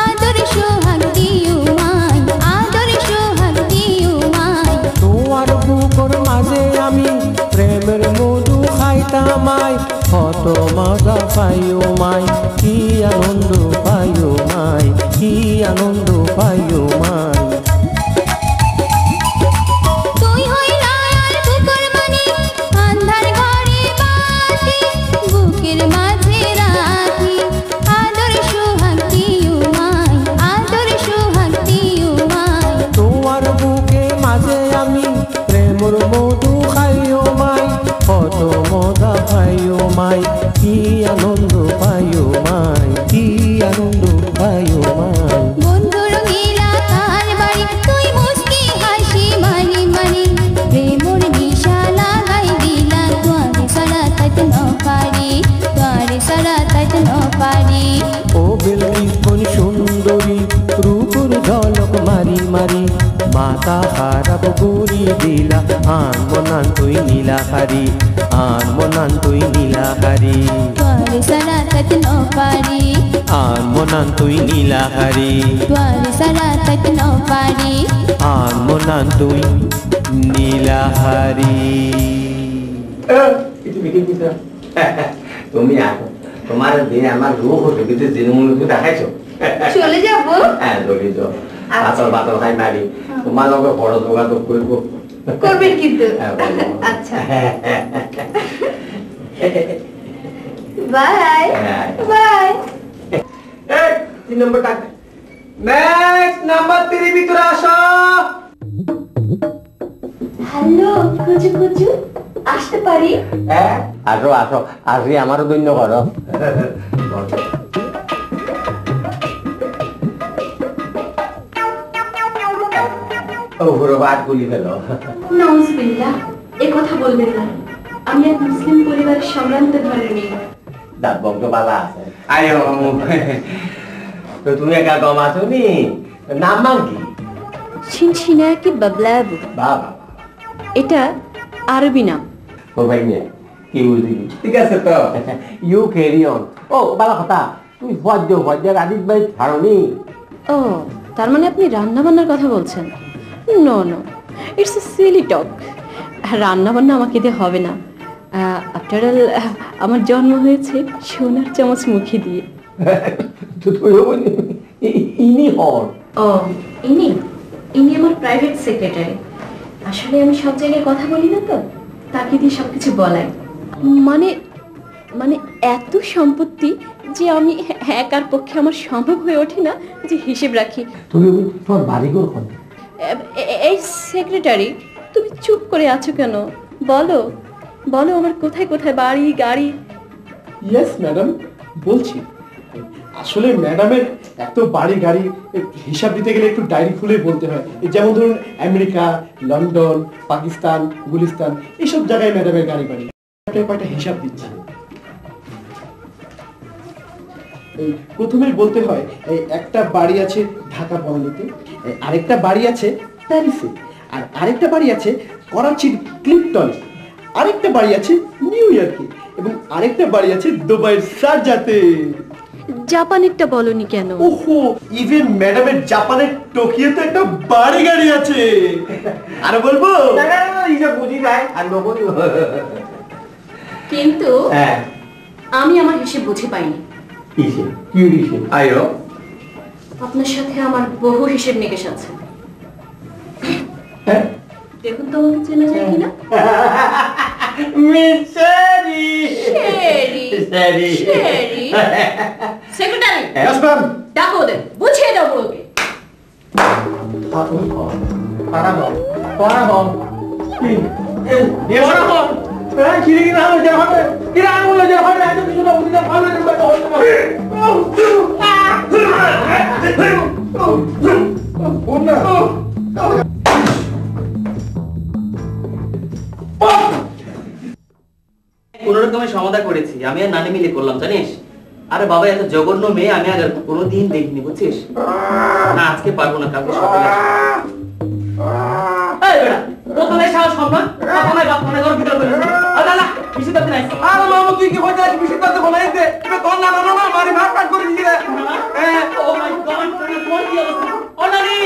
আদর সোহাগ দিও মাই, আদর সোহাগ দিও মাই।
তোমার বুকর মাঝে আমি প্রেমের মধু খাইতামাই, কত মজা পাইও মাই, কি আনন্দ পাইও মাই, কি আনন্দ পাইও মাই।
তুই হইলা আর বুকের মানিক, আন্ধার ঘরে বাতি, বুকের মাঝে রাখি, আদর সোহাগ দিও মাই, আদর সোহাগ দিও মাই।
তোমার বুকে মাঝে আমি প্রেমর মধু খাইও মাই, কত মজা পাইও মাই, কি আনন্দ পাইও মাই, কি আনন্দ পাইও মাই।
বন্ধু রঙিলা কাহার বাড়ি,
পুরি দিলা আন মনান তুই নীলাহারি আন মনান তুই নীলাহারি
Tuari saratat no pari
আন মনান তুই নীলাহারি
Tuari saratat no pari
আন মনান তুই নীলাহারি
তুমি আসো তোমার দিন আমার রোগ হতো কিন্তু দিনমূল্য দেখাইছো
চলে যাবো
হ্যাঁ চলে যাও বাতল বাতল খাই মারি তোমার লগে বড় যোগাযোগ করবো
করবেন কিন্তু
হ্যাঁ, বলো।
আচ্ছা বাই
হ্যাঁ।
বাই
এই 3 নম্বর ডাক নেক্সট নাম্বার 3 ভিতরে আসো
হ্যালো কুচু কুচু আসতে পারি?
হ্যাঁ আসো আসো আসি আমারও ধন্য করো বাদ গুলি ফেলো
নাউজুবিল্লাহ, এ কথা বলবেন না। আমি এক মুসলিম পরিবারের সম্ভ্রান্ত ঘরের মেয়ে।
দাঁত বংশ বালা আছে আয়ো তো তুমি একা কম আছো নি নাম নাম কি
ছিনছিনাকি বাবলাবু,
বাবা
এটা আরবি নাম।
ও ভাই নে কি বুঝলি ঠিক আছে তো ইউ ক্যারি অন ও বালা কথা তুই ফজ্জা রাদিত ভাই ছাড়নি
ও, তার মানে আপনি রান্না বান্নার কথা বলছেন? No no, it's a silly talk. রান্না বান্না আমাকে দিয়ে হবে না। আফটার অল আমার জন্ম হয়েছে সোনার চামচ মুখে দিয়ে।
তো তুই ইনি হন
ও, ইনি ইনি আমার প্রাইভেট সেক্রেটারি। আসলে আমি সব জায়গায় কথা বলি না তো, তাকে দিয়ে সবকিছু বলাই। মানে মানে এত সম্পত্তি যে আমি একার পক্ষে আমার সম্ভব হয়ে ওঠে না যে হিসেব রাখি।
তুই তোর বাড়িঘর কোন
এই সেক্রেটারি, তুমি চুপ করে আছো কেন? বলো বলো, আমার কোথায় কোথায় বাড়ি গাড়ি।
ইয়েস ম্যাডাম, বলছি। আসলে ম্যাডামের এত বাড়ি গাড়ি হিসাব দিতে গেলে একটু ডায়েরি খুলে বলতে হয়। যেমন ধরুন আমেরিকা, লন্ডন, পাকিস্তান, গুলিস্তান, এইসব জায়গায় ম্যাডামের গাড়ি বাড়ি। কয়টা হিসাব দিচ্ছি। প্রথমেই বলতে হয় এই একটা বাড়ি আছে ঢাকা বঙ্গতে, আরেকটা বাড়ি আছে প্যারিসে, আর আরেকটা বাড়ি আছে করাচির ক্লিপটনে, আরেকটা বাড়ি আছে নিউ ইয়র্কে, এবং আরেকটা বাড়ি আছে দুবাইয়ের শারজাতে।
জাপানেরটা বলনি কেন?
ওহো, ইভেন ম্যাডামের জাপানের টোকিওতে একটা বাড়ি গাড়ি আছে। আর বলবো
বুঝি যায় আর নবনি
কিন্তু
হ্যাঁ
আমি আমার হিসেব বুঝে পাইনি।
কিসে কি হিসেব আয়ো
আপনার সাথে আমার বহু হিসেব নিকেশ আছে। দেখুন তো আমাকে চেনা যায় কিনা।
মিসেরি
Sherry
Sherry
Sherry secretary,
Yes, ma'am.
ডাকো ওদের, বুঝিয়ে দাও ওকে।
পারাবো পারাবো কি
দিয়ে পারাবো হ্যাঁ কি কি না যে হবে কি না বললে যে হবে এত কিছু না বুঝতে ভালো লাগে
কোন রকমের সমাধান করেছি, আমি আর নানি মিলে করলাম জানিস। আরে বাবা, এত জঘন্য মেয়ে আমি আর কোনোদিন দেখিনি, বুঝছিস? না আজকে পারবো না, কালকে সকালে এই বেটা প্রথমে সাহস কম না, প্রথমে বাপ মনে করে ভিতর করে আলা না কিছু করতে নাই।
আর মামু তুই কি হইতা বিশেষ কথা বলাইতে তুমি কোন না না না মারি ভাগ ভাগ করে দিলে হ্যাঁ
ও মাই গড, তোর কোন কি অবস্থা? ও নানি,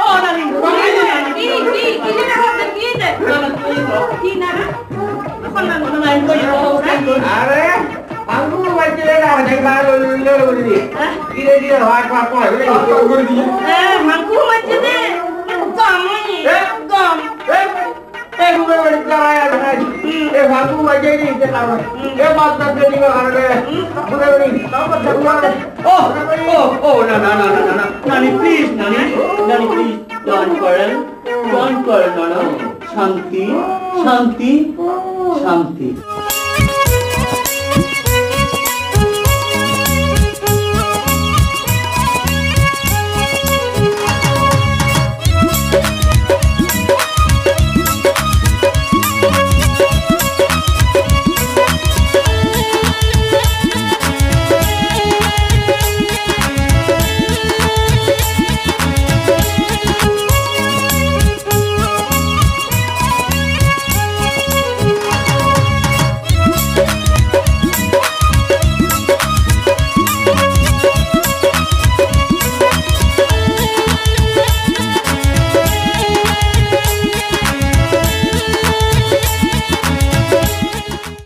ও নানি
কি কি না হচ্ছে কি রে? কি না
আরে আঙ্গু বাজলে না দেখবা ললো করে দি ধীরে ধীরে হাত পা করে দি
মাংকু মারছে দে গামনি গাম
এ গুবে বড় করায় আছে এ ভাগু বাজে নি তে না এ বাত না দেরি করে গুবে বড় তারপর ঝগড়া
ও ও ও না না না না না নানি প্লিজ, নানি নানি প্লিজ ডোন্ট করেন না, শান্তি শান্তি শান্তি।